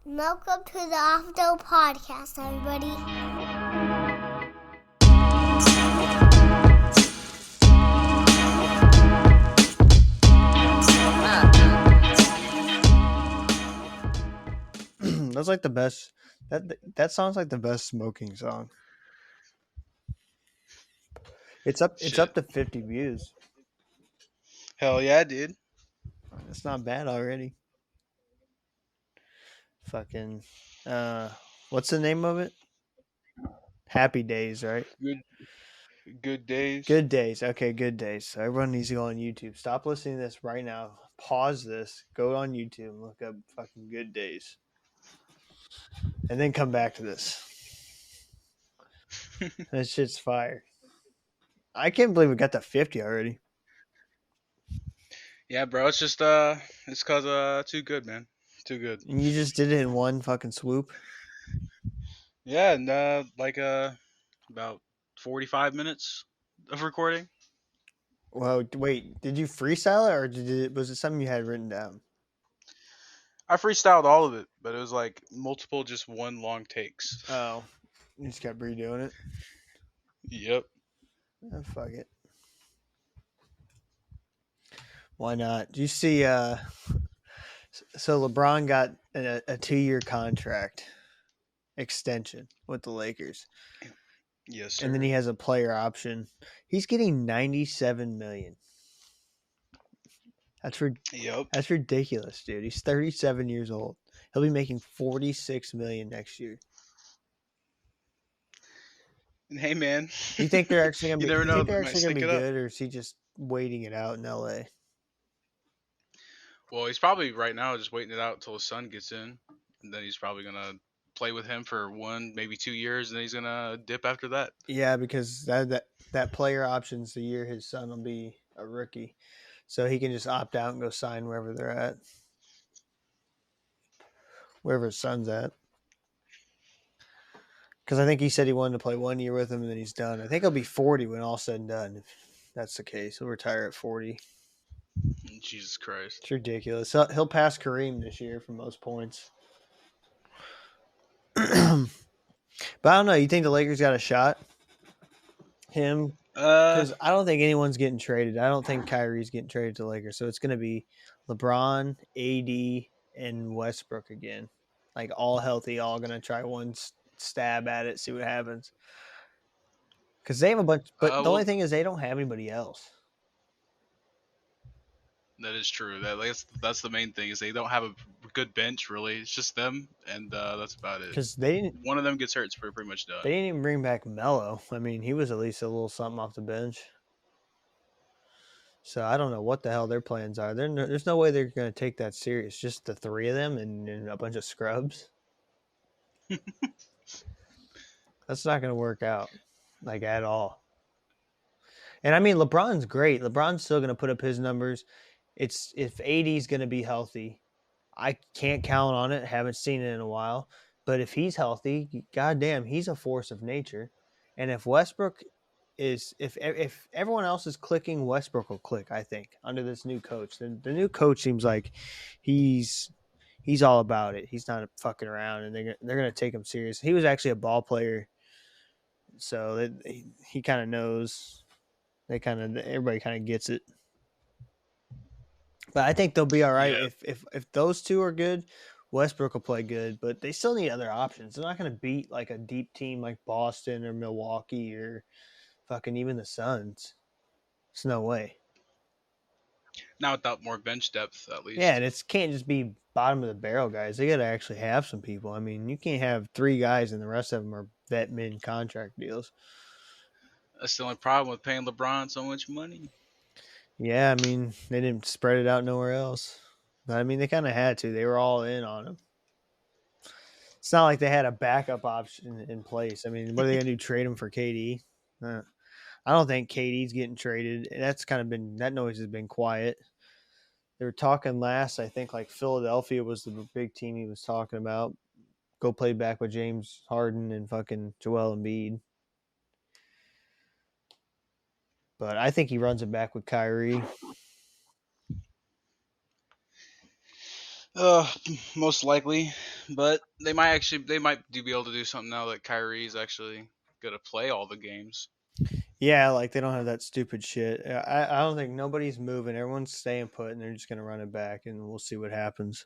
Welcome to the After Podcast, everybody. That's like the best. That sounds like the best smoking song. It's up to 50 views. Hell yeah, dude. It's not bad already. Fucking what's the name of it? Happy Days, right? Good days. Good Days. Okay, Good Days. So everyone needs to go on YouTube. Stop listening to this right now. Pause this. Go on YouTube and look up fucking Good Days. And then come back to this. That shit's fire. I can't believe we got to 50 already. Yeah, bro. It's just it's cause too good, man. Too good. And you just did it in one fucking swoop. Yeah, and about 45 minutes of recording. Well, wait, did you freestyle it or was it something you had written down? I freestyled all of it, but it was like multiple just one long takes. Oh, you just kept redoing it? Yep. Oh, fuck it. Why not? Do you see, so LeBron got a 2-year contract extension with the Lakers. Yes, sir. And then he has a player option. He's getting $97 million. That's ridiculous, dude. He's 37 years old. He'll be making $46 million next year. And hey, man. You think they're actually gonna be? You never You know. think they're They might actually gonna stick be it up. good, or is he just waiting it out in LA? Well, he's probably right now just waiting it out until his son gets in, and then he's probably gonna play with him for 1, maybe 2 years, and then he's gonna dip after that. Yeah, because that player options the year his son will be a rookie, so he can just opt out and go sign wherever they're at, wherever his son's at. Because I think he said he wanted to play 1 year with him, and then he's done. I think he'll be 40 when all said and done. If that's the case, he'll retire at 40. Jesus Christ. It's ridiculous. He'll pass Kareem this year for most points. But I don't know. You think the Lakers got a shot? Him? Because I don't think anyone's getting traded. I don't think Kyrie's getting traded to the Lakers. So it's going to be LeBron, AD, and Westbrook again. Like all healthy, all going to try one stab at it, see what happens. Because they have a bunch. But the only thing is they don't have anybody else. That is true. That's the main thing is they don't have a good bench really. It's just them, and that's about it. Because one of them gets hurt, it's pretty much done. They didn't even bring back Melo. I mean, he was at least a little something off the bench. So I don't know what the hell their plans are. There's no way they're going to take that serious. Just the three of them and a bunch of scrubs. That's not going to work out, like at all. And I mean, LeBron's great. LeBron's still going to put up his numbers. It's if AD's going to be healthy, I can't count on it. Haven't seen it in a while. But if he's healthy, goddamn, he's a force of nature. And if Westbrook is, if everyone else is clicking, Westbrook will click. I think under this new coach, the new coach seems like he's all about it. He's not fucking around, and they're gonna take him serious. He was actually a ball player, so he kind of knows. Everybody kind of gets it. But I think they'll be all right. Yeah. If those two are good, Westbrook will play good, but they still need other options. They're not going to beat like a deep team like Boston or Milwaukee or fucking even the Suns. There's no way. Not without more bench depth, at least. Yeah, and it can't just be bottom of the barrel guys. They got to actually have some people. I mean, you can't have 3 guys and the rest of them are vet min contract deals. That's the only problem with paying LeBron so much money. Yeah, I mean, they didn't spread it out nowhere else. But I mean, they kind of had to. They were all in on him. It's not like they had a backup option in place. I mean, what are they going to do? Trade him for KD? I don't think KD's getting traded. That's kind of been, that noise has been quiet. They were talking last, I think, like Philadelphia was the big team he was talking about. Go play back with James Harden and fucking Joel Embiid. But I think he runs it back with Kyrie. Uh, Most likely, but they might do be able to do something now that Kyrie's actually gonna play all the games. Yeah, like they don't have that stupid shit. I don't think nobody's moving. Everyone's staying put, and they're just gonna run it back, and we'll see what happens.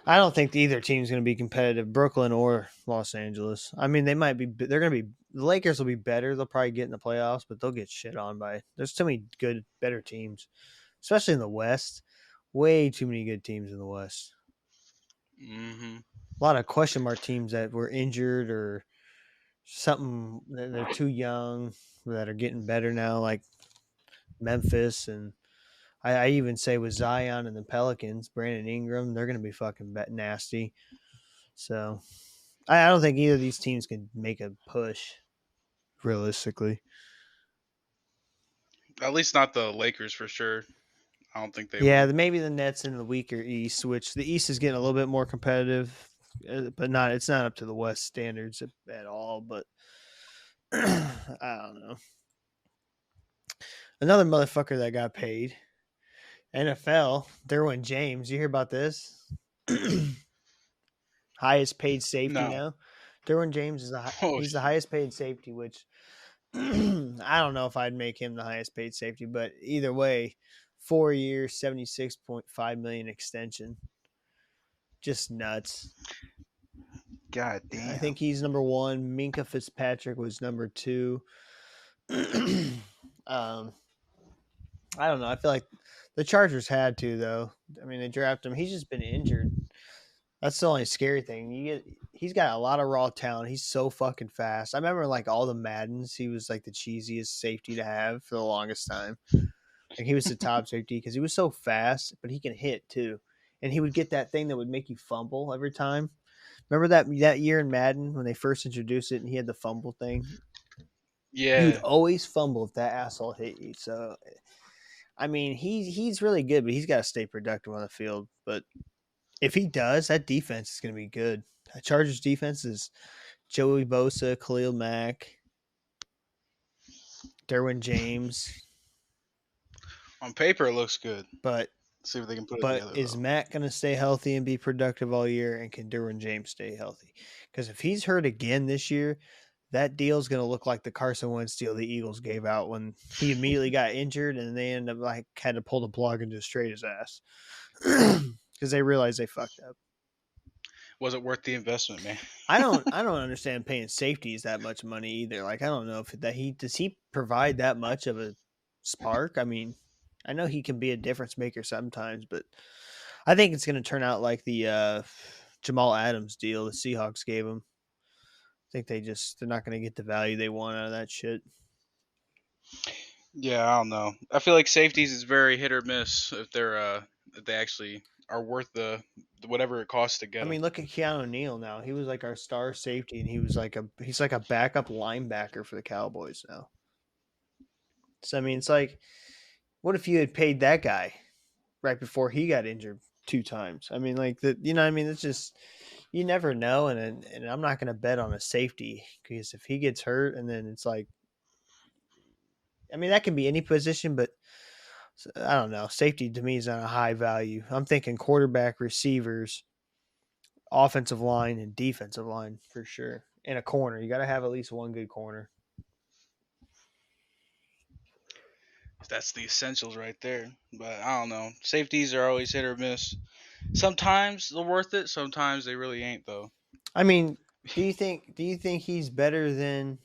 I don't think either team's gonna be competitive, Brooklyn or Los Angeles. I mean, they might be. They're gonna be. The Lakers will be better. They'll probably get in the playoffs, but they'll get shit on by. There's too many good, better teams, especially in the West. Way too many good teams in the West. Mm-hmm. A lot of question mark teams that were injured or something. They're too young that are getting better now, like Memphis, and I even say with Zion and the Pelicans, Brandon Ingram, they're going to be fucking nasty. So I don't think either of these teams can make a push realistically. At least not the Lakers for sure. I don't think they Yeah, will. maybe the Nets in the weaker East, which the East is getting a little bit more competitive, but not it's not up to the West standards at all. But I don't know. Another motherfucker that got paid, NFL, Derwin James. You hear about this? Highest paid safety No. now. Derwin James is Oh, he's the highest paid safety, which I don't know if I'd make him the highest paid safety, but either way, 4 years, 76.5 million extension. Just nuts. god I damn. think he's number one. Minka Fitzpatrick was number two. um, I don't know. I feel like the Chargers had to though. I mean, they drafted him. He's just been injured. That's the only scary thing. He's got a lot of raw talent. He's so fucking fast. I remember like all the Maddens, he was like the cheesiest safety to have for the longest time. Like he was the top safety because he was so fast, but he can hit too. And he would get that thing that would make you fumble every time. Remember that year in Madden when they first introduced it and he had the fumble thing? You'd Yeah. always fumble if that asshole hit you. So I mean, he's really good, but he's got to stay productive on the field. But if he does, that defense is going to be good. Chargers defense is Joey Bosa, Khalil Mack, Derwin James. On paper, it looks good. But See if they can put it but together is though. Matt going to stay healthy and be productive all year? And can Derwin James stay healthy? Because if he's hurt again this year, that deal is going to look like the Carson Wentz deal the Eagles gave out when he immediately got injured and they ended up like had to pull the plug and just trade his ass because they realized they fucked up. Was it worth the investment, man? I don't understand paying safeties that much money either. Like I don't know if that he does he provide that much of a spark. I mean, I know he can be a difference maker sometimes, but I think it's going to turn out like the Jamal Adams deal the Seahawks gave him. I think they're not going to get the value they want out of that shit. Yeah, I don't know. I feel like safeties is very hit or miss if they actually are worth the whatever it costs to get I them. mean, look at Keanu Neal now. He was like our star safety, and he's like a backup linebacker for the Cowboys now. So I mean, it's like, what if you had paid that guy right before he got injured two times? I mean, like the you know, what I mean, it's just you never know, and I'm not going to bet on a safety because if he gets hurt, and then it's like, I mean, that can be any position, but I don't know. Safety to me is on a high value. I'm thinking quarterback, receivers, offensive line, and defensive line for sure. And a corner. You got to have at least one good corner. That's the essentials right there. But I don't know. Safeties are always hit or miss. Sometimes they're worth it. Sometimes they really ain't though. I mean, do you think he's better than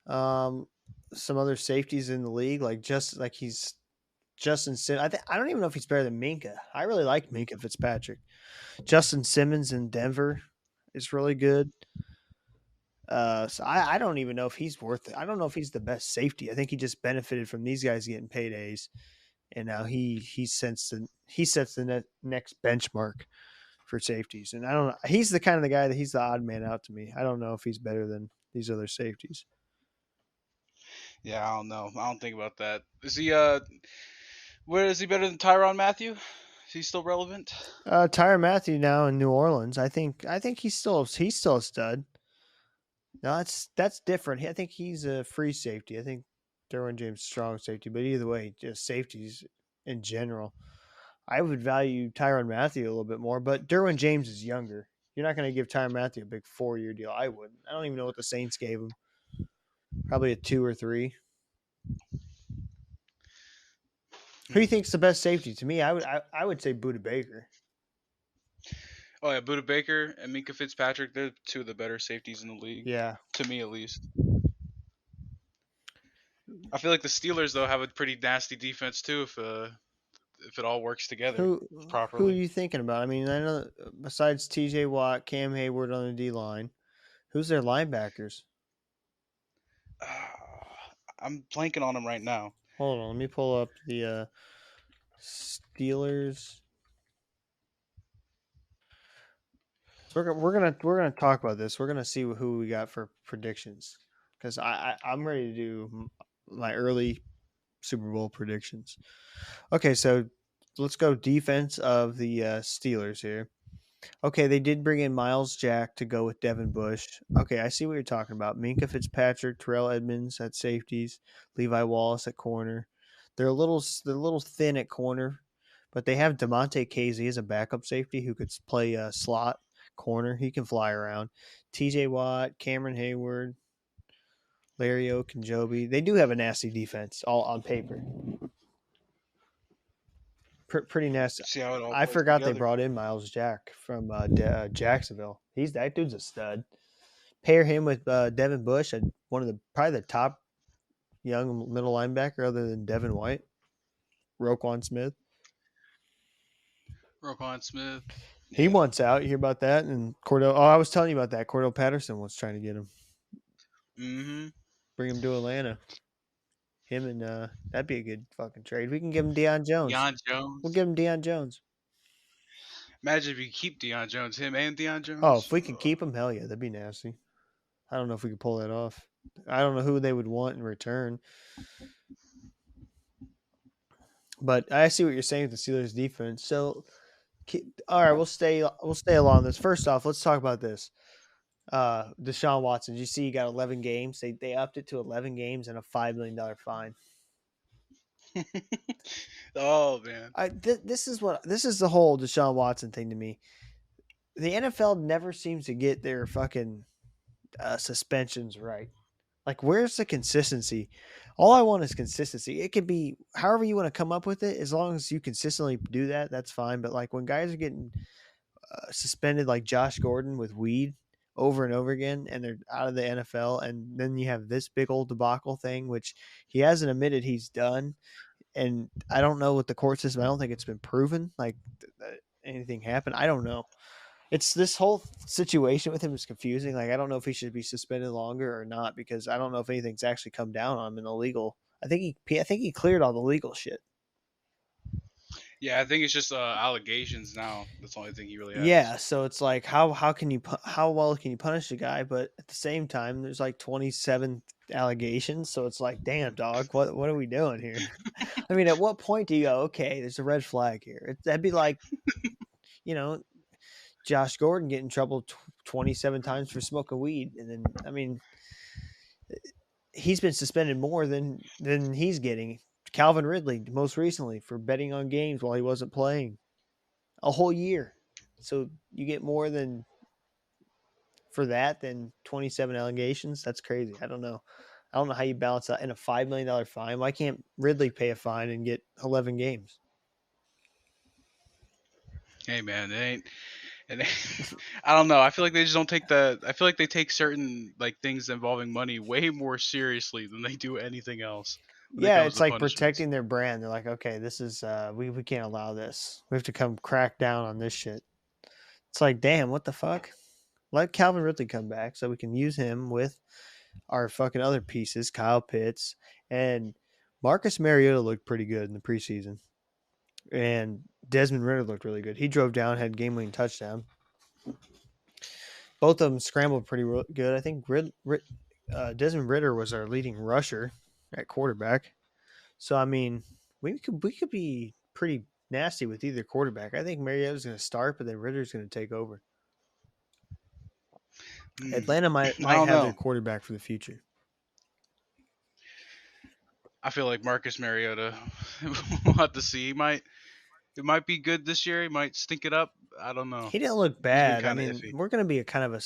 um some other safeties in the league? Like just like he's Justin Simmons. I don't even know if he's better than Minka. I really like Minka Fitzpatrick. Justin Simmons in Denver is really good. So I don't even know if he's worth it. I don't know if he's the best safety. I think he just benefited from these guys getting paydays, and now he sets the next benchmark for safeties. And I don't know. He's the kind of the guy that he's the odd man out to me. I don't know if he's better than these other safeties. Yeah, I don't know. I don't think about that. Is he where is he better than Tyrann Mathieu? Is he still relevant? Tyrann Mathieu now in New Orleans. I think he's still a stud. No, that's different. I think he's a free safety. I think Derwin James strong safety, but either way, just safeties in general. I would value Tyrann Mathieu a little bit more, but Derwin James is younger. You're not going to give Tyrann Mathieu a big 4-year deal. I wouldn't. I don't even know what the Saints gave him. Probably a 2 or 3. Who do you think's the best safety? To me, I would say Budda Baker. Oh yeah, Budda Baker and Minka Fitzpatrick, they're two of the better safeties in the league. Yeah. To me at least. I feel like the Steelers though have a pretty nasty defense too if it all works together Who are properly. you thinking about? I mean, I know besides T.J. Watt, Cam Hayward on the D line, who's their linebackers? I'm blanking on them right now. Hold on, let me pull up the Steelers. So we're gonna talk about this. We're gonna see who we got for predictions because I'm ready to do my early Super Bowl predictions. Okay, so let's go defense of the Steelers here. Okay, they did bring in Miles Jack to go with Devin Bush. Okay, I see what you're talking about. Minka Fitzpatrick, Terrell Edmonds at safeties, Levi Wallace at corner. They're a little thin at corner, but they have DeMonte Casey as a backup safety who could play a slot corner. He can fly around. T.J. Watt, Cameron Hayward, Larry Okunjobi. They do have a nasty defense, all on paper. Pretty nasty. See how it all I plays forgot together. they brought in Miles Jack from Jacksonville. That dude's a stud. Pair him with Devin Bush, one of probably the top young middle linebacker other than Devin White, Roquan Smith. Roquan Smith. He wants out. You hear about that? And Cordell. Oh, I was telling you about that. Cordell Patterson was trying to get him. Mm-hmm. Bring him to Atlanta. Him and that'd be a good fucking trade. We can give him Deion Jones. Deion Jones. We'll give him Deion Jones. Imagine if you keep Deion Jones, him and Deion Jones. Oh, if we could keep him, hell yeah, that'd be nasty. I don't know if we could pull that off. I don't know who they would want in return. But I see what you're saying with the Steelers defense. So, all right, we'll stay along this. First off, let's talk about this. Deshawn Watson. Did you see he got 11 games? They upped it to 11 games and a $5 million fine. Oh man, this is the whole Deshaun Watson thing to me. The NFL never seems to get their fucking suspensions right. Like, where's the consistency? All I want is consistency. It could be however you want to come up with it, as long as you consistently do that. That's fine. But like when guys are getting suspended, like Josh Gordon with weed over and over again, and they're out of the NFL, and then you have this big old debacle thing, which he hasn't admitted he's done. And I don't know with the court system. I don't think it's been proven like anything happened. I don't know. It's this whole situation with him is confusing. Like, I don't know if he should be suspended longer or not because I don't know if anything's actually come down on him in the legal. I think he cleared all the legal shit. Yeah, I think it's just allegations now. That's the only thing he really has. Yeah, so it's like how well can you punish the guy? But at the same time, there's like 27 allegations, so it's like, damn, dog, what are we doing here? I mean, at what point do you go, okay, there's a red flag here? That'd be like, Josh Gordon get in trouble 27 times for smoking weed, and then I mean, he's been suspended more than he's getting. Calvin Ridley most recently for betting on games while he wasn't playing a whole year. So you get more than for that than 27 allegations. That's crazy. I don't know how you balance that in a $5 million fine. Why can't Ridley pay a fine and get 11 games? Hey man, I don't know. I feel like they just don't take I feel like they take certain like things involving money way more seriously than they do anything else. Yeah, it's like protecting their brand. They're like, okay, this is we can't allow this. We have to come crack down on this shit. It's like, damn, what the fuck? Let Calvin Ridley come back so we can use him with our fucking other pieces, Kyle Pitts and Marcus Mariota looked pretty good in the preseason. And Desmond Ridder looked really good. He drove down, had game-winning touchdown. Both of them scrambled pretty good. I think Desmond Ridder was our leading rusher at quarterback. So, I mean, we could be pretty nasty with either quarterback. I think Mariota's going to start, but then Ridder's going to take over. Atlanta might have their quarterback for the future. I feel like Marcus Mariota, we'll have to see. He might It might be good this year. He might stink it up. I don't know. He didn't look He's been bad. I kind of mean, iffy. we're going to be a kind of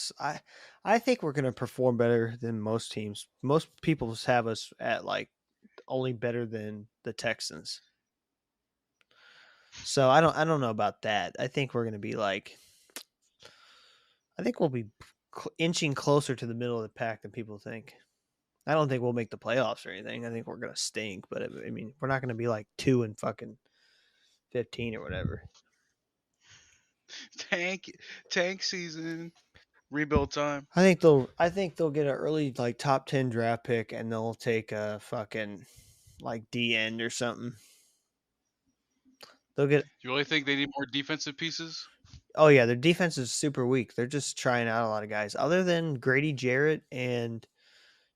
I think we're going to perform better than most teams. Most people have us at like only better than the Texans. So I don't know about that. I think we're going to be like, I think we'll be inching closer to the middle of the pack than people think. I don't think we'll make the playoffs or anything. I think we're going to stink, but I mean, we're not going to be like 2 and fucking 15 or whatever. Tank season. Rebuild time. I think they'll get an early like top 10 draft pick and they'll take a fucking like D end or something. They'll get You really think they need more defensive pieces? Oh yeah, their defense is super weak. They're just trying out a lot of guys. Other than Grady Jarrett and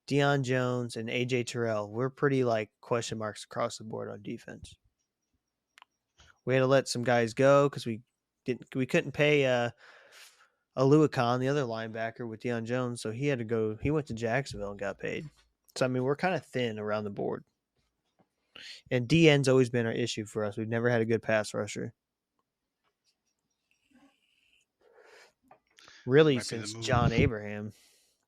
Deion Jones and AJ Terrell, we're pretty like question marks across the board on defense. We had to let some guys go because we couldn't pay Aluakon, the other linebacker with Deion Jones, so he had to go. He went to Jacksonville and got paid. So I mean, we're kind of thin around the board. And DN's always been our issue for us. We've never had a good pass rusher. Really, since John Abraham.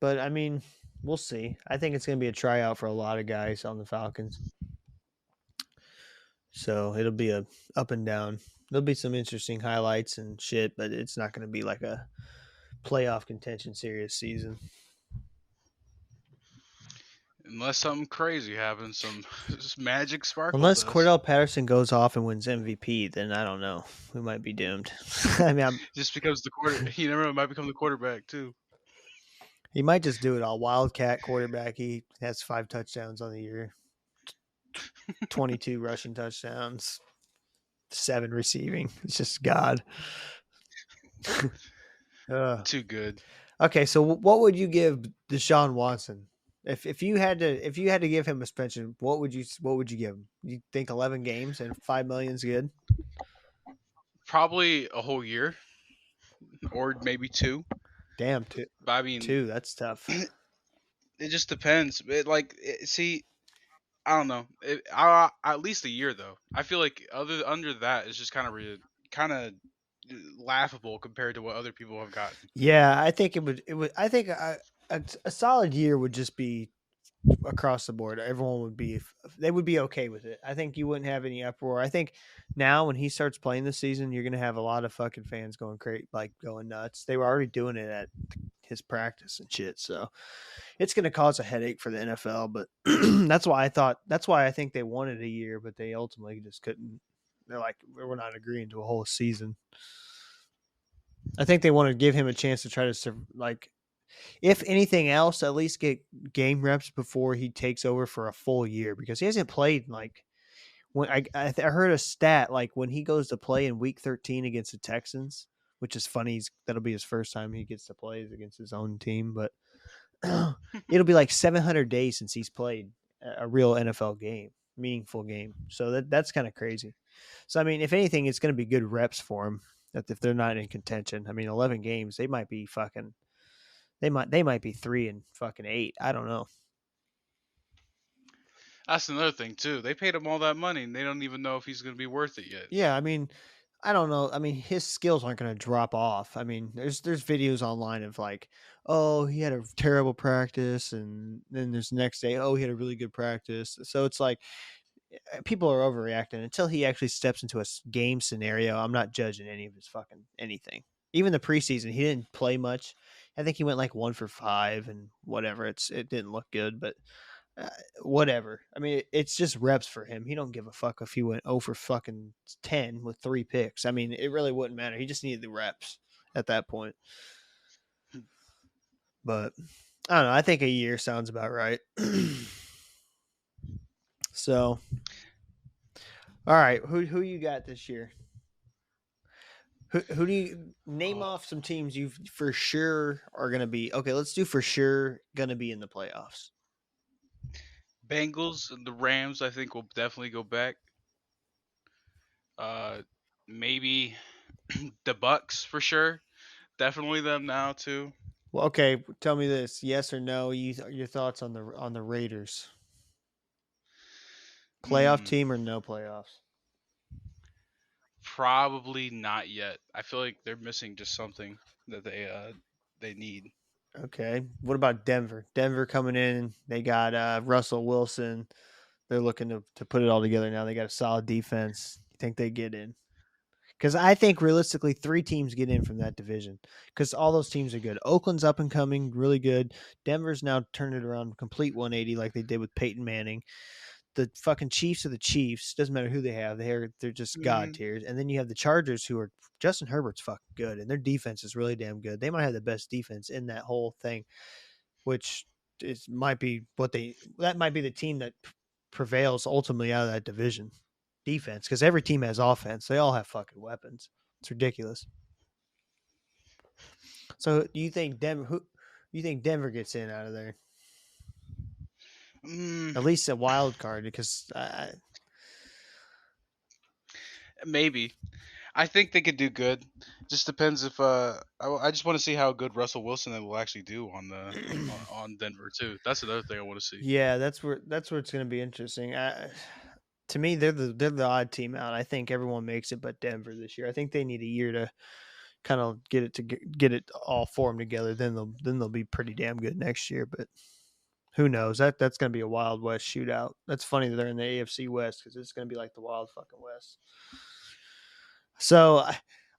But I mean, we'll see. I think it's going to be a tryout for a lot of guys on the Falcons. So it'll be a up and down. There'll be some interesting highlights and shit, but it's not going to be like a playoff contention serious season. Unless something crazy happens, some just magic sparkle. Unless Cordell Patterson goes off and wins MVP, then I don't know. We might be doomed. I mean, just becomes the quarter. He never might become the quarterback too. He might just do it all. Wildcat quarterback. He has 5 touchdowns on the year, 22 rushing touchdowns, 7 receiving. It's just God. Too good. Okay, so what would you give Deshawn Watson if you had to give him a suspension? What would you give him? You think 11 games and $5 million is good? Probably a whole year, or maybe 2. Damn, 2. But I mean, 2. That's tough. It just depends. See, I don't know. At least a year though. I feel like under that is just kind of laughable compared to what other people have gotten. Yeah, I think it would. I think a solid year would just be across the board. Everyone would be okay with it. I think you wouldn't have any uproar. I think now when he starts playing this season, you're gonna have a lot of fucking fans going crazy, like going nuts. They were already doing it at his practice and shit. So it's gonna cause a headache for the NFL. But that's why I think they wanted a year, but they ultimately just couldn't. They're like, we're not agreeing to a whole season. I think they want to give him a chance to try to like, if anything else, at least get game reps before he takes over for a full year, because he hasn't played like when I heard a stat like when he goes to play in week 13 against the Texans, which is funny. That'll be his first time he gets to play against his own team, but it'll be like 700 days since he's played a real NFL game, meaningful game. So that's kind of crazy. So I mean, if anything, it's going to be good reps for him. That if they're not in contention, I mean, 11 games, they might be fucking. They might be 3 and fucking 8. I don't know. That's another thing too. They paid him all that money, and they don't even know if he's going to be worth it yet. Yeah, I mean, I don't know. I mean, his skills aren't going to drop off. I mean, there's videos online of like, oh, he had a terrible practice, and then there's the next day, oh, he had a really good practice. So it's like people are overreacting until he actually steps into a game scenario. I'm not judging any of his fucking anything. Even the preseason, he didn't play much. I think he went like 1 for 5 and whatever. It didn't look good, but whatever. I mean, it's just reps for him. He don't give a fuck if he went 0 for fucking 10 with 3 picks. I mean, it really wouldn't matter. He just needed the reps at that point. But I don't know. I think a year sounds about right. So, all right, who you got this year? Who do you name off some teams you for sure are going to be? Okay, let's do for sure going to be in the playoffs. Bengals and the Rams, I think, will definitely go back. Maybe the Bucks for sure. Definitely them now too. Well, okay, tell me this: yes or no? Your thoughts on the Raiders? Playoff team or no playoffs? Probably not yet. I feel like they're missing just something that they need. Okay. What about Denver? Denver coming in. They got Russell Wilson. They're looking to put it all together now. They got a solid defense. You think they get in? Because I think realistically, 3 teams get in from that division. Because all those teams are good. Oakland's up and coming, really good. Denver's now turned it around, complete 180 like they did with Peyton Manning. The fucking Chiefs are the Chiefs. Doesn't matter who they have. They're just god tiers. And then you have the Chargers, who are Justin Herbert's fucking good, and their defense is really damn good. They might have the best defense in that whole thing, which might be that might be the team that prevails ultimately out of that division. Defense, because every team has offense. They all have fucking weapons. It's ridiculous. So, do you think Denver gets in out of there? At least a wild card, because Maybe. I think they could do good. Just depends if I just want to see how good Russell Wilson will actually do on the on Denver too. That's another thing I want to see. yeah, that's where it's going to be interesting. To me, they're the odd team out. I think everyone makes it, but Denver this year. I think they need a year to kind of get it all formed together. Then they'll be pretty damn good next year. But who knows? That's going to be a Wild West shootout. That's funny that they're in the AFC West, because it's going to be like the Wild fucking West. So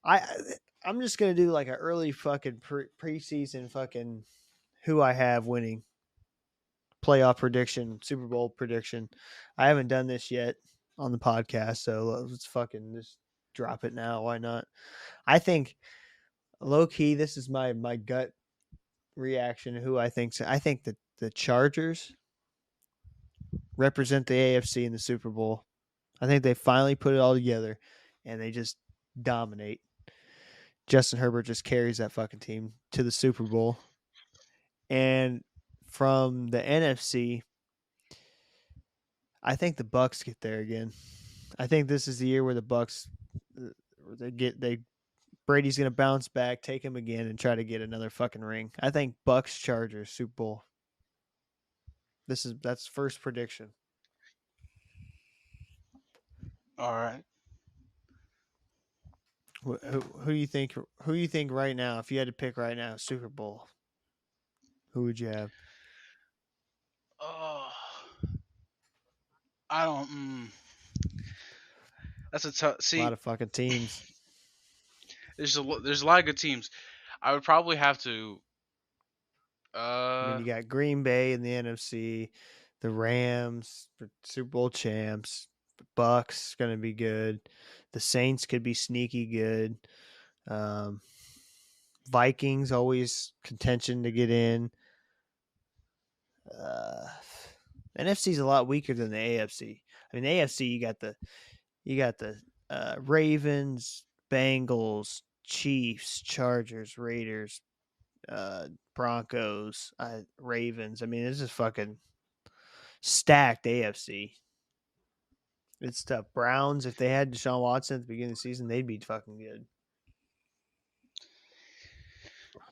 I'm just going to do like an early fucking preseason fucking who I have winning playoff prediction, Super Bowl prediction. I haven't done this yet on the podcast, so let's fucking just drop it now. Why not? I think low key, this is my gut reaction to who I think. I think that the Chargers represent the AFC in the Super Bowl. I think they finally put it all together, and they just dominate. Justin Herbert just carries that fucking team to the Super Bowl. And from the NFC, I think the Bucks get there again. I think this is the year where the Bucks Brady's going to bounce back, take him again, and try to get another fucking ring. I think Bucks Chargers Super Bowl. That's first prediction. All right. Who you think? Who you think right now? If you had to pick right now, Super Bowl, who would you have? Oh, I don't. That's a tough. A lot See, of fucking teams. there's a lot of good teams. I would probably have to. I mean, you got Green Bay in the NFC, the Rams, Super Bowl champs, the Bucks going to be good. The Saints could be sneaky good. Vikings always contention to get in. NFC is a lot weaker than the AFC. I mean, the AFC you got the Ravens, Bengals, Chiefs, Chargers, Raiders, Broncos, Ravens. I mean, this is fucking stacked AFC. It's tough. Browns, if they had Deshawn Watson at the beginning of the season, they'd be fucking good.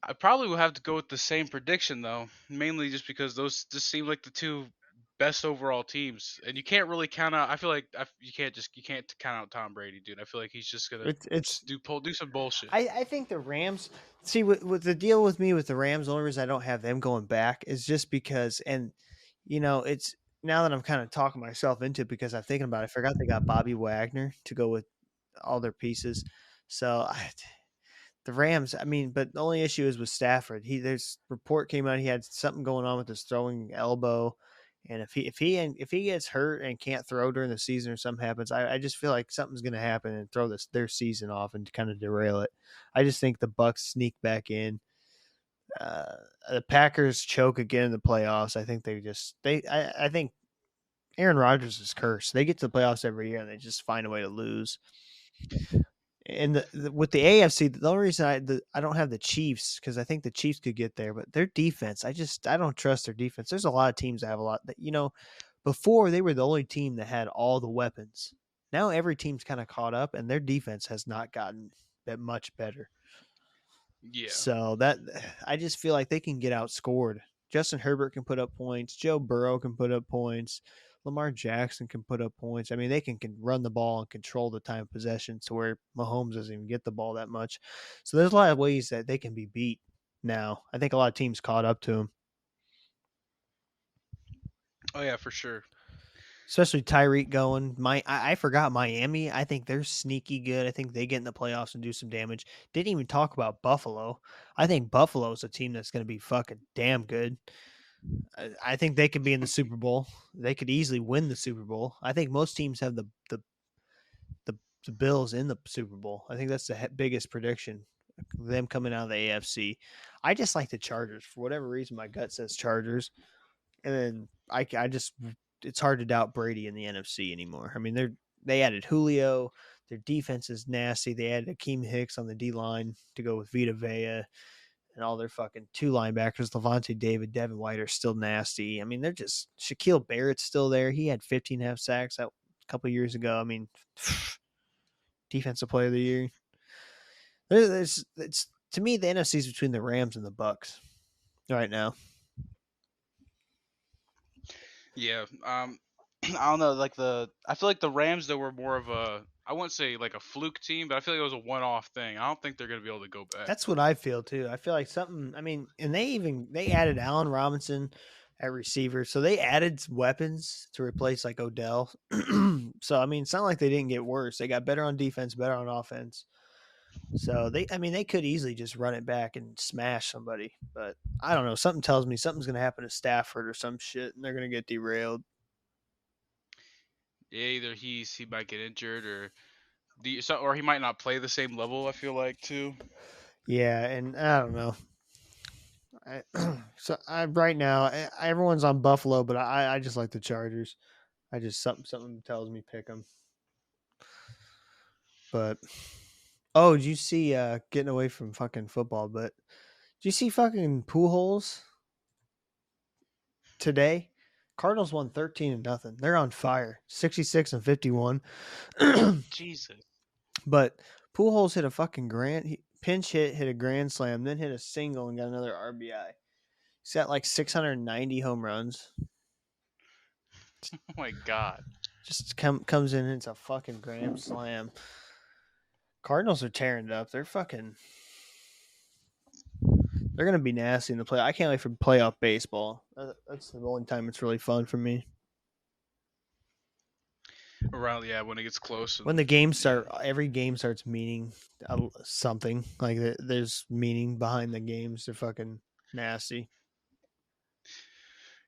I probably would have to go with the same prediction though, mainly just because those just seem like the two best overall teams, and you can't really count out. I feel like you can't count out Tom Brady, dude. I feel like he's just gonna It's do some bullshit. I think the Rams. See, with the deal with me with the Rams, the only reason I don't have them going back is just because, and it's now that I'm kind of talking myself into it because I'm thinking about it. I forgot they got Bobby Wagner to go with all their pieces. So the Rams, I mean, but the only issue is with Stafford. There's report came out he had something going on with his throwing elbow, and if he gets hurt and can't throw during the season or something happens, I just feel like something's going to happen and throw their season off and kind of derail it. I just think the Bucks sneak back in. The Packers choke again in the playoffs. I think I think Aaron Rodgers is cursed. They get to the playoffs every year and they just find a way to lose. And with the AFC, the only reason I don't have the Chiefs because I think the Chiefs could get there, but their defense, I don't trust their defense. There's a lot of teams that have a lot that before they were the only team that had all the weapons. Now every team's kind of caught up, and their defense has not gotten that much better. Yeah. So I just feel like they can get outscored. Justin Herbert can put up points. Joe Burrow can put up points. Lamar Jackson can put up points. I mean, they can run the ball and control the time of possession to where Mahomes doesn't even get the ball that much. So there's a lot of ways that they can be beat now. I think a lot of teams caught up to them. Oh yeah, for sure. Especially Tyreek going. I forgot Miami. I think they're sneaky good. I think they get in the playoffs and do some damage. Didn't even talk about Buffalo. I think Buffalo is a team that's going to be fucking damn good. I think they could be in the Super Bowl. They could easily win the Super Bowl. I think most teams have the Bills in the Super Bowl. I think that's the biggest prediction. Them coming out of the AFC. I just like the Chargers for whatever reason. My gut says Chargers, and then I just it's hard to doubt Brady in the NFC anymore. I mean they added Julio. Their defense is nasty. They added Akeem Hicks on the D line to go with Vita Vea. And all their fucking two linebackers, Levante David, Devin White, are still nasty. I mean, they're just Shaquille Barrett's still there. He had 15.5 sacks a couple of years ago. I mean, defensive player of the year. It's to me the NFC is between the Rams and the Bucks right now. Yeah. I don't know. I feel like the Rams though were more of a, I wouldn't say like a fluke team, but I feel like it was a one-off thing. I don't think they're gonna be able to go back. That's what I feel too. I feel like something. I mean, and they added Allen Robinson at receiver, so they added weapons to replace like Odell. So I mean, it's not like they didn't get worse. They got better on defense, better on offense. So they could easily just run it back and smash somebody. But I don't know. Something tells me something's gonna happen to Stafford or some shit, and they're gonna get derailed. Yeah, either he might get injured or he might not play the same level. I feel like too. Yeah, and I don't know. Right now everyone's on Buffalo, but I just like the Chargers. I just something tells me pick them. But did you see getting away from fucking football? But did you see fucking Pujols today? Cardinals won 13-0. They're on fire, 66-51. Jesus. But Pujols hit a fucking pinch hit a grand slam, then hit a single and got another RBI. He's got like 690 home runs. Oh my god. Just comes in and it's a fucking grand slam. Cardinals are tearing it up. They're going to be nasty in the play. I can't wait for playoff baseball. That's the only time it's really fun for me. Around when it gets close. When the games start, every game starts meaning something. Like there's meaning behind the games. They're fucking nasty.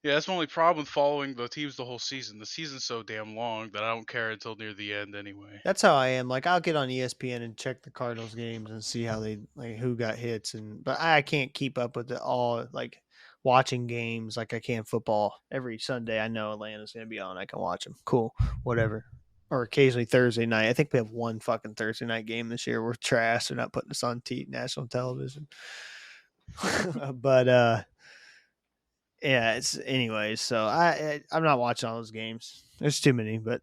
Yeah, that's my only problem with following the teams the whole season. The season's so damn long that I don't care until near the end anyway. That's how I am. Like I'll get on ESPN and check the Cardinals games and see how who got hits but I can't keep up with it all like watching games like I can football. Every Sunday I know Atlanta's going to be on. I can watch them. Cool. Whatever. Or occasionally Thursday night. I think we have one fucking Thursday night game this year. We're trash. They're not putting us on national television. But yeah, it's anyways. So I'm not watching all those games. There's too many, but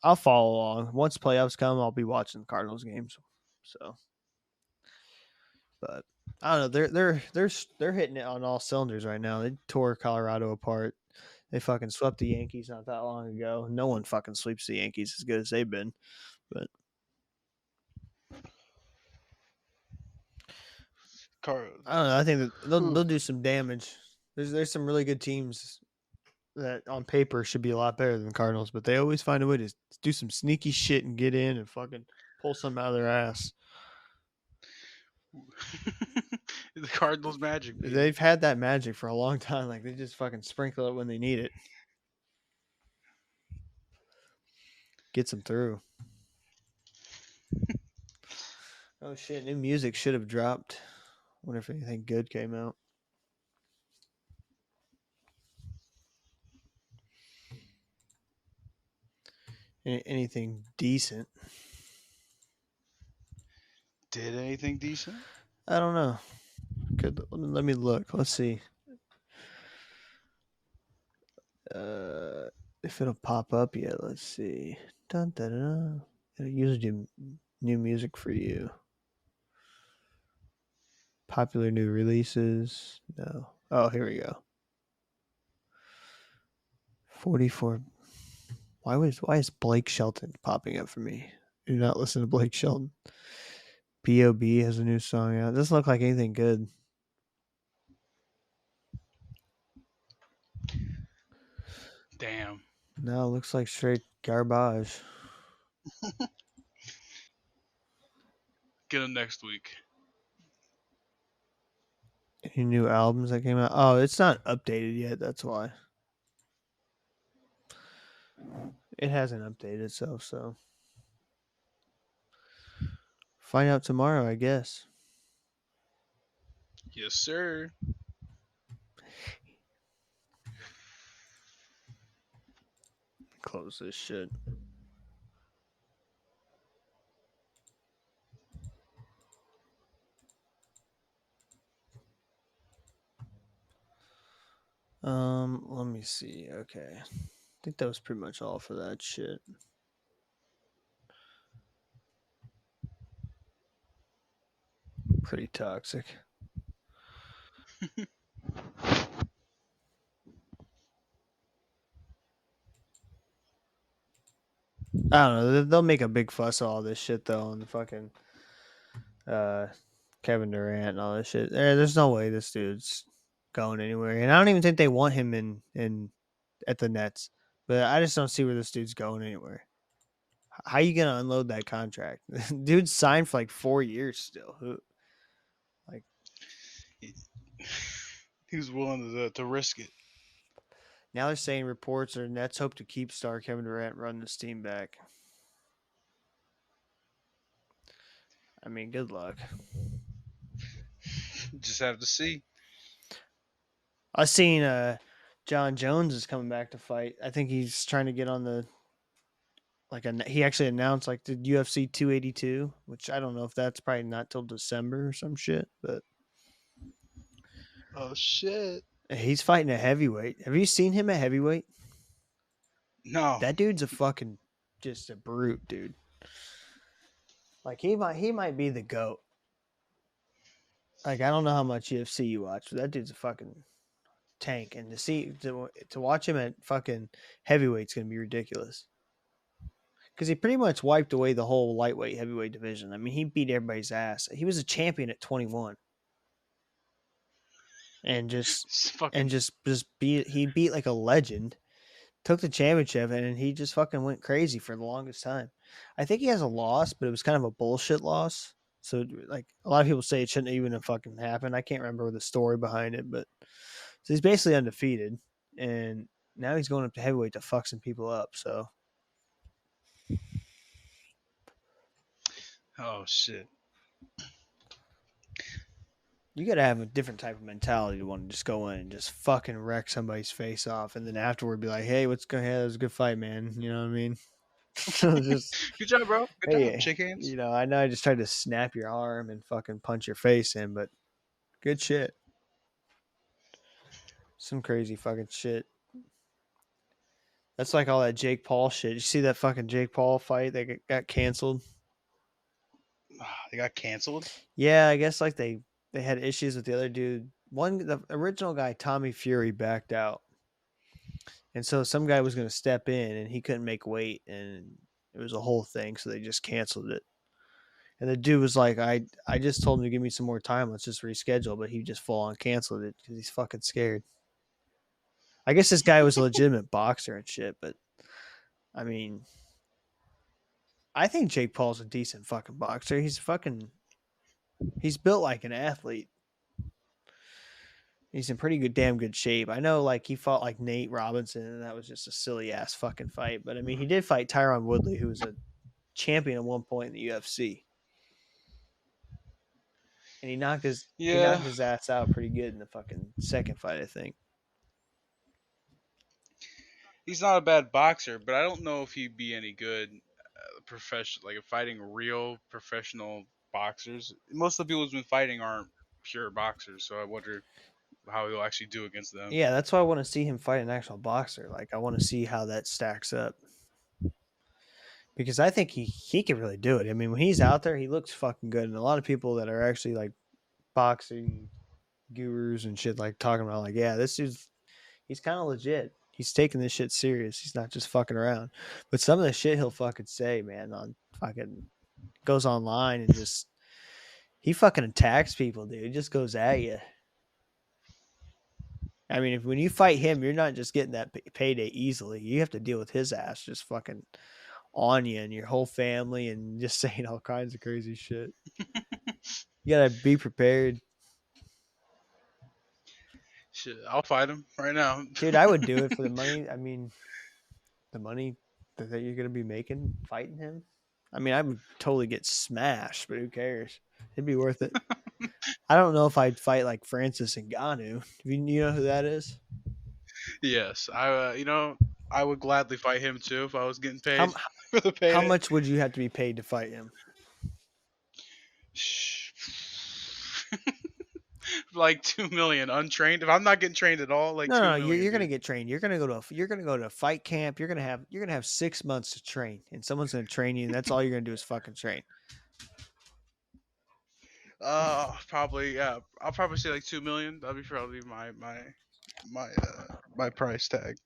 I'll follow along. Once playoffs come, I'll be watching the Cardinals games. So, but I don't know. They're hitting it on all cylinders right now. They tore Colorado apart. They fucking swept the Yankees not that long ago. No one fucking sweeps the Yankees as good as they've been. But I don't know. I think that they'll do some damage. There's some really good teams that on paper should be a lot better than the Cardinals, but they always find a way to do some sneaky shit and get in and fucking pull something out of their ass. The Cardinals magic. Baby. They've had that magic for a long time. Like they just fucking sprinkle it when they need it. Gets them through. Oh shit! New music should have dropped. Wonder if anything good came out. Anything decent? Did anything decent? I don't know. Let me look. Let's see. If it'll pop up yet. Let's see. Dun, dun, dun. It'll usually do new music for you. Popular new releases. No. Oh, here we go. 44. Why is Blake Shelton popping up for me? Do not listen to Blake Shelton. B.O.B. has a new song out. It doesn't look like anything good. Damn. No, it looks like straight garbage. Get him next week. Any new albums that came out? Oh, it's not updated yet. That's why. It hasn't updated itself, so. Find out tomorrow, I guess. Yes, sir. Close this shit. Let me see. Okay. I think that was pretty much all for that shit. Pretty toxic. I don't know. They'll make a big fuss of all this shit though, on the fucking Kevin Durant and all this shit. There's no way this dude's going anywhere, and I don't even think they want him in at the Nets. But I just don't see where this dude's going anywhere. How you gonna unload that contract? Dude's signed for like 4 years still. He was willing to risk it. Now they're saying reports are Nets hope to keep star Kevin Durant, run this team back. I mean, good luck. Just have to see. I seen John Jones is coming back to fight. I think he's trying to get on the he actually announced like the UFC 282, which I don't know if that's probably not till December or some shit, but Oh shit. he's fighting a heavyweight. Have you seen him at heavyweight? No. That dude's a fucking just a brute, dude. Like he might be the GOAT. Like I don't know how much UFC you watch, but that dude's a fucking tank, and to watch him at fucking heavyweight's gonna be ridiculous. Because he pretty much wiped away the whole lightweight heavyweight division. I mean, he beat everybody's ass. He was a champion at 21, and he beat like a legend. Took the championship, and he just fucking went crazy for the longest time. I think he has a loss, but it was kind of a bullshit loss. So like a lot of people say it shouldn't even have fucking happened. I can't remember the story behind it, but so he's basically undefeated, and now he's going up to heavyweight to fuck some people up. So. Oh shit. You gotta have a different type of mentality to want to just go in and just fucking wreck somebody's face off, and then afterward be like, "Hey, what's going? Hey, that was a good fight, man." You know what I mean? Just good job, bro. Good hey, job. Shake hands. You know, I know I just tried to snap your arm and fucking punch your face in, but good shit. Some crazy fucking shit. That's like all that Jake Paul shit. You see that fucking Jake Paul fight that got canceled? They got canceled? Yeah, I guess like they had issues with the other dude. The original guy, Tommy Fury, backed out. And so some guy was going to step in and he couldn't make weight, and it was a whole thing. So they just canceled it. And the dude was like, I just told him to give me some more time. Let's just reschedule. But he just full on canceled it because he's fucking scared. I guess this guy was a legitimate boxer and shit. But I mean, I think Jake Paul's a decent fucking boxer. He's built like an athlete. He's in pretty damn good shape. I know, like, he fought, like, Nate Robinson, and that was just a silly-ass fucking fight. But, I mean, he did fight Tyron Woodley, who was a champion at one point in the UFC. And he knocked his ass out pretty good in the fucking second fight, I think. He's not a bad boxer, but I don't know if he'd be any good like fighting real professional boxers. Most of the people who's been fighting aren't pure boxers, so I wonder how he'll actually do against them. Yeah, that's why I want to see him fight an actual boxer. Like, I want to see how that stacks up. Because I think he can really do it. I mean, when he's out there, he looks fucking good. And a lot of people that are actually, like, boxing gurus and shit, like, talking about, like, yeah, he's kind of legit. He's taking this shit serious. He's not just fucking around. But some of the shit he'll fucking say, man, on fucking goes online and just he fucking attacks people, dude. He just goes at you. I mean, when you fight him, you're not just getting that payday easily. You have to deal with his ass just fucking on you and your whole family and just saying all kinds of crazy shit. You gotta be prepared. Shit, I'll fight him right now. Dude, I would do it for the money. I mean, the money that you're gonna be making fighting him. I mean, I would totally get smashed, but who cares? It'd be worth it. I don't know if I'd fight like Francis Ngannou. You know who that is? Yes, I would gladly fight him too if I was getting paid How, for the payday. how much would you have to be paid to fight him? Like 2 million untrained. If I'm not getting trained at all, like No, 2 no, million. you're gonna dude. get trained. You're gonna go to a fight camp. You're gonna have 6 months to train, and someone's gonna train you, and that's all you're gonna do is fucking train. Probably yeah. I'll probably say like 2 million. That'd be probably my price tag.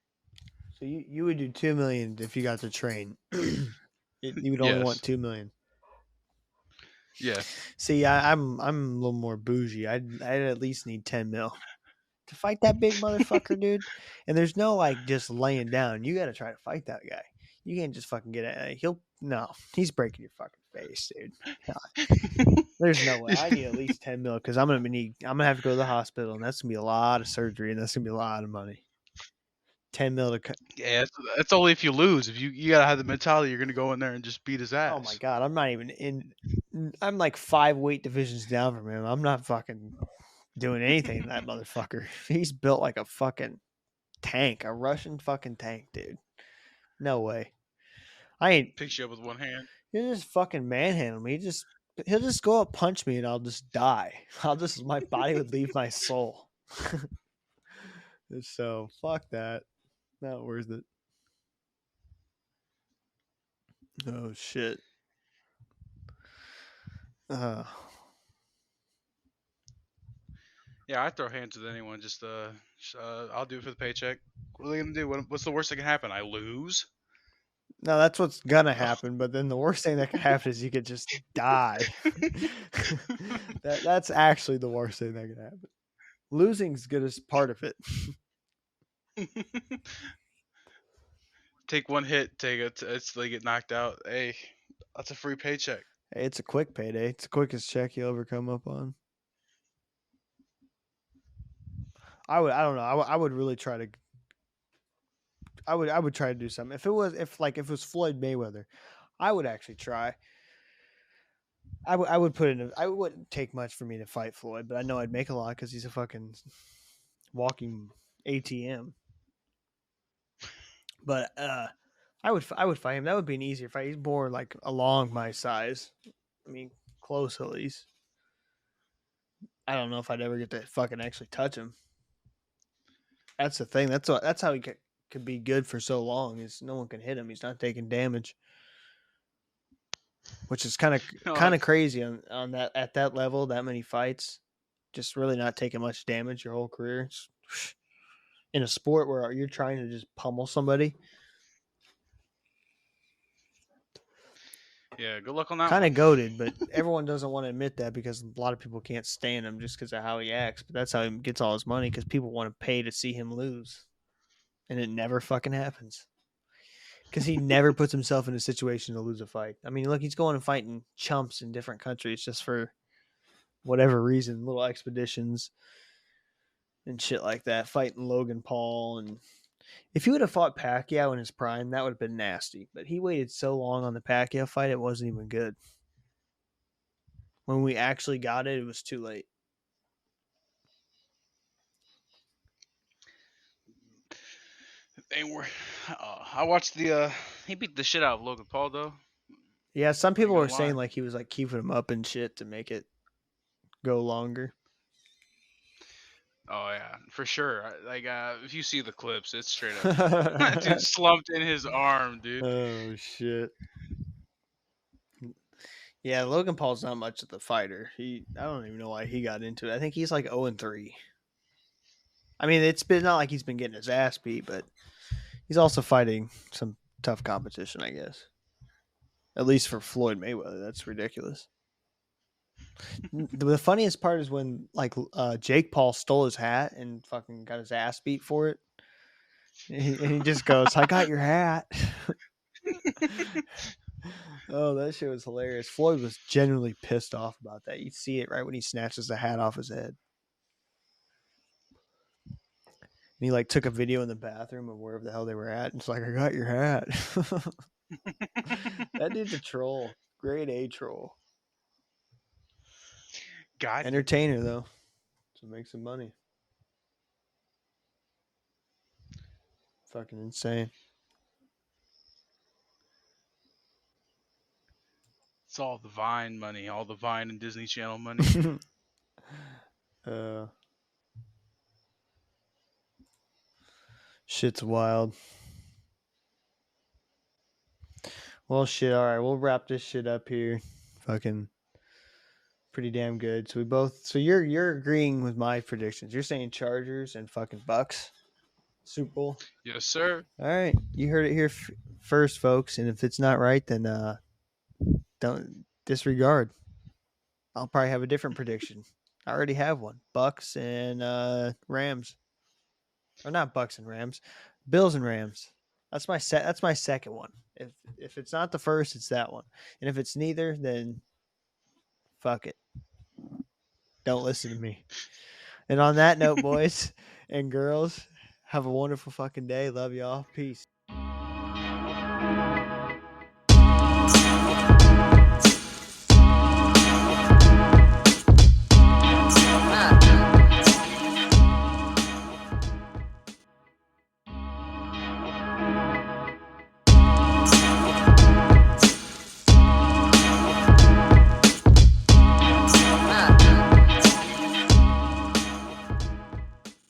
So you would do 2 million if you got to train. You would only Yes. want 2 million. Yeah. See, I'm a little more bougie. I'd at least need 10 mil to fight that big motherfucker, dude. And there's no like just laying down. You got to try to fight that guy. You can't just fucking get it. He's breaking your fucking face, dude. There's no way. I need at least 10 mil because I'm gonna have to go to the hospital, and that's gonna be a lot of surgery, and that's gonna be a lot of money. 10 mil to cut. Yeah, that's only if you lose. If you gotta have the mentality, you're gonna go in there and just beat his ass. Oh my god, I'm not even in. I'm like 5 weight divisions down from him. I'm not fucking doing anything to that motherfucker. He's built like a fucking tank, a Russian fucking tank, dude. No way. I ain't. Picks you up with one hand. He'll just fucking manhandle me. He'll just go up, punch me, and I'll just die. My body would leave my soul. So fuck that. Not worth it. Oh shit. Yeah, I throw hands with anyone. Just I'll do it for the paycheck. What are they gonna do? What's the worst that can happen? I lose. No, that's what's gonna happen. But then the worst thing that could happen is you could just die. That's actually the worst thing that could happen. Losing's good as part of it. Take one hit, it's they get knocked out. Hey, that's a free paycheck. Hey, it's a quick payday. It's the quickest check you'll ever come up on. I don't know. I would really try to. I would try to do something. If it was Floyd Mayweather, I would actually try. I would put in. I wouldn't take much for me to fight Floyd, but I know I'd make a lot because he's a fucking walking ATM. But I would fight him. That would be an easier fight. He's more like along my size. I mean, close at least. I don't know if I'd ever get to fucking actually touch him. That's the thing. That's how he could be good for so long. Is no one can hit him. He's not taking damage, which is kind of crazy on that at that level. That many fights, just really not taking much damage your whole career. It's, in a sport where you're trying to just pummel somebody. Yeah, good luck on that. Kind of goated, but everyone doesn't want to admit that because a lot of people can't stand him just because of how he acts. But that's how he gets all his money because people want to pay to see him lose, and it never fucking happens because he never puts himself in a situation to lose a fight. I mean, look, he's going and fighting chumps in different countries just for whatever reason, little expeditions and shit like that, fighting Logan Paul. And if he would have fought Pacquiao in his prime, that would have been nasty. But he waited so long on the Pacquiao fight, it wasn't even good. When we actually got it, it was too late. I watched he beat the shit out of Logan Paul though. Yeah, some people were lie. saying like he was like keeping him up and shit to make it go longer. Oh yeah, for sure. Like if you see the clips, it's straight up. That dude slumped in his arm, dude. Oh shit. Yeah, Logan Paul's not much of the fighter. I don't even know why he got into it. I think he's like 0-3. I mean, it's been not like he's been getting his ass beat, but He's also fighting some tough competition, I guess. At least for Floyd Mayweather, that's ridiculous. The funniest part is when Jake Paul stole his hat and fucking got his ass beat for it. And he just goes, "I got your hat." Oh, that shit was hilarious. Floyd was genuinely pissed off about that. You see it right when he snatches the hat off his head. And he took a video in the bathroom of wherever the hell they were at. And it's like, "I got your hat." That dude's a troll. Grade A troll. God, Entertainer though. So make some money. Fucking insane. it's all the Vine money, all the Vine and Disney Channel money. Shit's wild. Well, shit. All right, we'll wrap this shit up here. Fucking pretty damn good. So we both. So you're agreeing with my predictions. You're saying Chargers and fucking Bucks, Super Bowl. Yes, sir. All right, you heard it here first, folks. And if it's not right, then don't disregard. I'll probably have a different prediction. I already have one: Bucks and Rams. Or not Bucks and Rams, Bills and Rams. That's my That's my second one. If it's not the first, it's that one. And if it's neither, then fuck it. Don't listen to me. And on that note, boys and girls, have a wonderful fucking day. Love y'all. Peace.